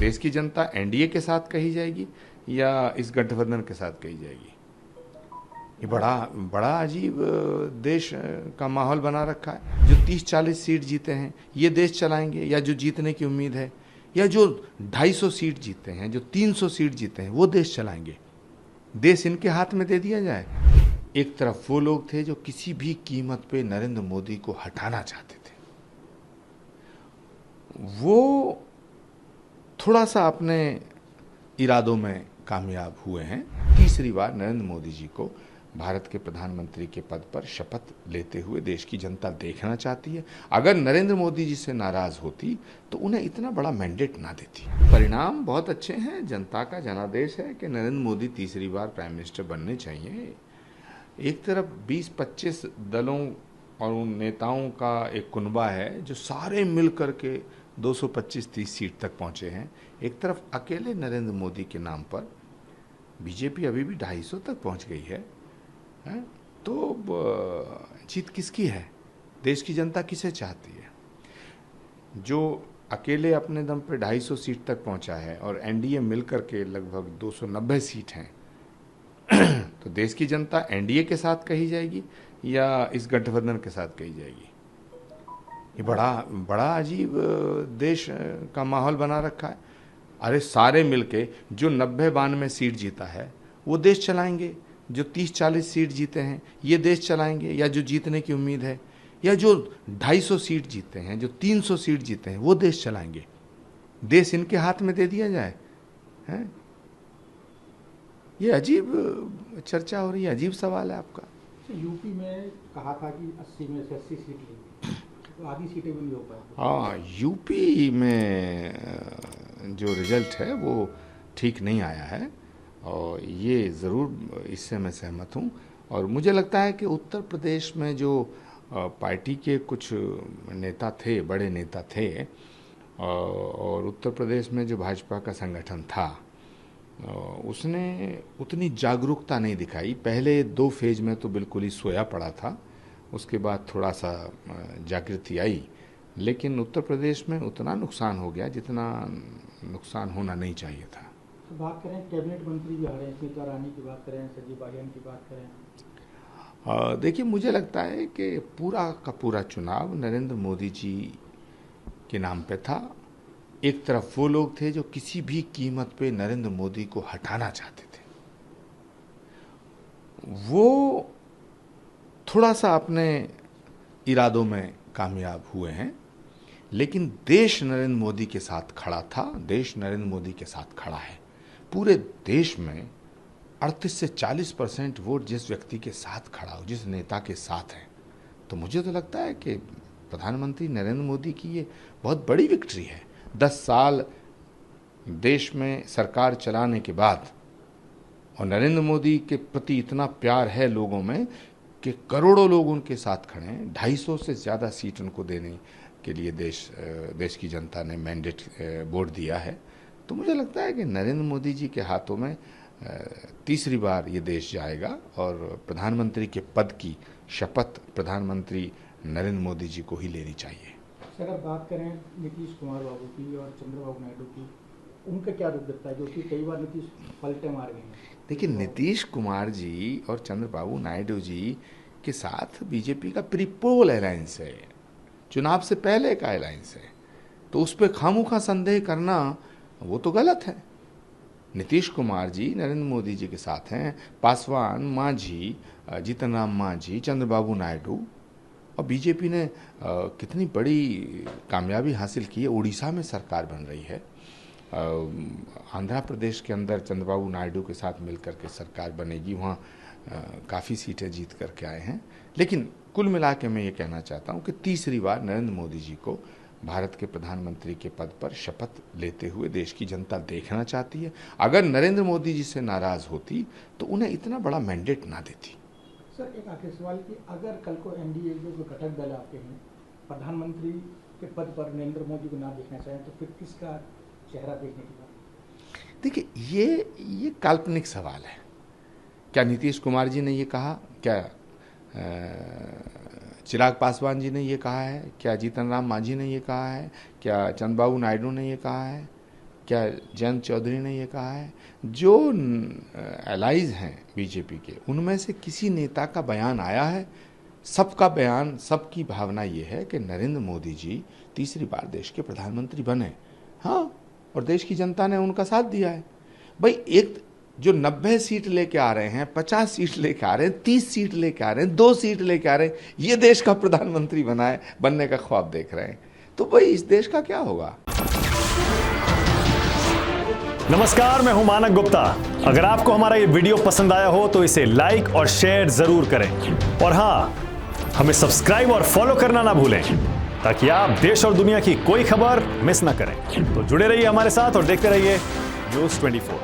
देश की जनता एनडीए के साथ कही जाएगी या इस गठबंधन के साथ कही जाएगी? ये बड़ा बड़ा अजीब देश का माहौल बना रखा है। जो 30-40 सीट जीते हैं ये देश चलाएंगे, या जो जीतने की उम्मीद है, या जो 250 सीट जीते हैं, जो 300 सीट जीते हैं, वो देश चलाएंगे? देश इनके हाथ में दे दिया जाए। एक तरफ वो लोग थे जो किसी भी कीमत पे नरेंद्र मोदी को हटाना चाहते थे, वो थोड़ा सा अपने इरादों में कामयाब हुए हैं। तीसरी बार नरेंद्र मोदी जी को भारत के प्रधानमंत्री के पद पर शपथ लेते हुए देश की जनता देखना चाहती है। अगर नरेंद्र मोदी जी से नाराज होती तो उन्हें इतना बड़ा मैंडेट ना देती। परिणाम बहुत अच्छे हैं। जनता का जनादेश है कि नरेंद्र मोदी तीसरी बार प्राइम मिनिस्टर बनने चाहिए। एक तरफ 20-25 दलों और उन नेताओं का एक कुनबा है जो सारे मिल करके 225-30 सीट तक पहुंचे हैं। एक तरफ अकेले नरेंद्र मोदी के नाम पर बीजेपी अभी भी 250 तक पहुंच गई है। तो जीत किसकी है? देश की जनता किसे चाहती है? जो अकेले अपने दम पे 250 सीट तक पहुंचा है और एनडीए मिलकर के लगभग 290 सीट हैं, तो देश की जनता एनडीए के साथ कही जाएगी या इस गठबंधन के साथ कही जाएगी? ये बड़ा बड़ा अजीब देश का माहौल बना रखा है। अरे सारे मिलके जो 90-92 सीट जीता है वो देश चलाएंगे, जो 30-40 सीट जीते हैं ये देश चलाएंगे, या जो जीतने की उम्मीद है, या जो 250 सीट जीते हैं, जो 300 सीट जीते हैं, वो देश चलाएंगे? देश इनके हाथ में दे दिया जाए? हैं? ये अजीब चर्चा हो रही है, अजीब सवाल है आपका। यूपी में कहा था कि 80 में से 80 सीट लेंगे, तो आधी सीटें भी नहीं हो पाई। हाँ, यूपी में जो रिजल्ट है वो ठीक नहीं आया है, और ये ज़रूर इससे मैं सहमत हूँ। और मुझे लगता है कि उत्तर प्रदेश में जो पार्टी के कुछ नेता थे, बड़े नेता थे, और उत्तर प्रदेश में जो भाजपा का संगठन था, उसने उतनी जागरूकता नहीं दिखाई। पहले 2 फेज में तो बिल्कुल ही सोया पड़ा था, उसके बाद थोड़ा सा जागृति आई, लेकिन उत्तर प्रदेश में उतना नुकसान हो गया जितना नुकसान होना नहीं चाहिए था। तो बात करें कैबिनेट मंत्री भी हारे, स्मिता ईरानी की बात करें, संजीव बालियान की बात करें। देखिए, मुझे लगता है कि पूरा का पूरा चुनाव नरेंद्र मोदी जी के नाम पे था। एक तरफ वो लोग थे जो किसी भी कीमत पे नरेंद्र मोदी को हटाना चाहते थे, वो थोड़ा सा अपने इरादों में कामयाब हुए हैं। लेकिन देश नरेंद्र मोदी के साथ खड़ा था, देश नरेंद्र मोदी के साथ खड़ा है। पूरे देश में 38 से 40% वोट जिस व्यक्ति के साथ खड़ा हो, जिस नेता के साथ है, तो मुझे तो लगता है कि प्रधानमंत्री नरेंद्र मोदी की ये बहुत बड़ी विक्ट्री है। 10 साल देश में सरकार चलाने के बाद, और नरेंद्र मोदी के प्रति इतना प्यार है लोगों में कि करोड़ों लोग उनके साथ खड़े हैं। 250 से ज़्यादा सीट उनको देने के लिए देश की जनता ने मैंडेट वोट दिया है। तो मुझे लगता है कि नरेंद्र मोदी जी के हाथों में तीसरी बार ये देश जाएगा, और प्रधानमंत्री के पद की शपथ प्रधानमंत्री नरेंद्र मोदी जी को ही लेनी चाहिए। अगर बात करें नीतीश कुमार बाबू की और चंद्रबाबू नायडू की, उनका क्या रुख दिखता है, जो कि कई बार नीतीश पलटे मार गए हैं? देखिए, नीतीश कुमार जी और चंद्रबाबू नायडू जी के साथ बीजेपी का प्रीपोल अलायंस है, चुनाव से पहले का अलायंस है, तो उस पर खामोखा संदेह करना वो तो गलत है। नीतीश कुमार जी नरेंद्र मोदी जी के साथ हैं, पासवान, मांझी, जीतन राम मांझी, चंद्रबाबू नायडू, और बीजेपी ने कितनी बड़ी कामयाबी हासिल की है। उड़ीसा में सरकार बन रही है, आंध्र प्रदेश के अंदर चंद्रबाबू नायडू के साथ मिलकर के सरकार बनेगी, वहाँ काफ़ी सीटें जीत करके आए हैं। लेकिन कुल मिला के मैं ये कहना चाहता हूँ कि तीसरी बार नरेंद्र मोदी जी को भारत के प्रधानमंत्री के पद पर शपथ लेते हुए देश की जनता देखना चाहती है। अगर नरेंद्र मोदी जी से नाराज होती तो उन्हें इतना बड़ा मैंडेट ना देती। सर, एक आखिरी सवाल कि अगर कल को एनडीए जो घटक दल आपके हैं प्रधानमंत्री के पद पर नरेंद्र मोदी को ना देखना चाहें, तो फिर किसका चेहरा देखने की बात? देखिए, ये काल्पनिक सवाल है। क्या नीतीश कुमार जी ने ये कहा? क्या चिराग पासवान जी ने ये कहा है? क्या जीतन राम मांझी ने ये कहा है? क्या चंद्रबाबू नायडू ने ये कहा है? क्या जयंत चौधरी ने ये कहा है? जो एलाइज हैं बीजेपी के, उनमें से किसी नेता का बयान आया है? सबका बयान, सबकी भावना ये है कि नरेंद्र मोदी जी तीसरी बार देश के प्रधानमंत्री बने। हाँ, और देश की जनता ने उनका साथ दिया है। भाई, एक जो 90 सीट लेके आ रहे हैं, 50 सीट लेके आ रहे हैं, 30 सीट लेके आ रहे हैं, 2 सीट लेके आ रहे हैं, ये देश का प्रधानमंत्री बनने का ख्वाब देख रहे हैं, तो भाई इस देश का क्या होगा? नमस्कार, मैं हूं मानक गुप्ता। अगर आपको हमारा ये वीडियो पसंद आया हो तो इसे लाइक और शेयर जरूर करें, और हाँ, हमें सब्सक्राइब और फॉलो करना ना भूलें ताकि आप देश और दुनिया की कोई खबर मिस ना करें। तो जुड़े रहिए हमारे साथ और देखते रहिए न्यूज़ 24।